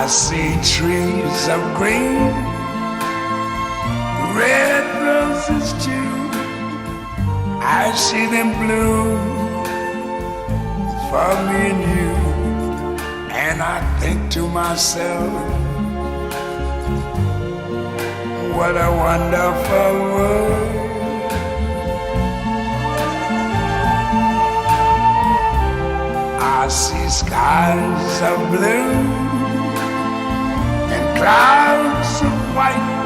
see trees of green, red roses too. I see them bloom for me and you. And I think to myself, what a wonderful world. I see skies of blue and clouds of white,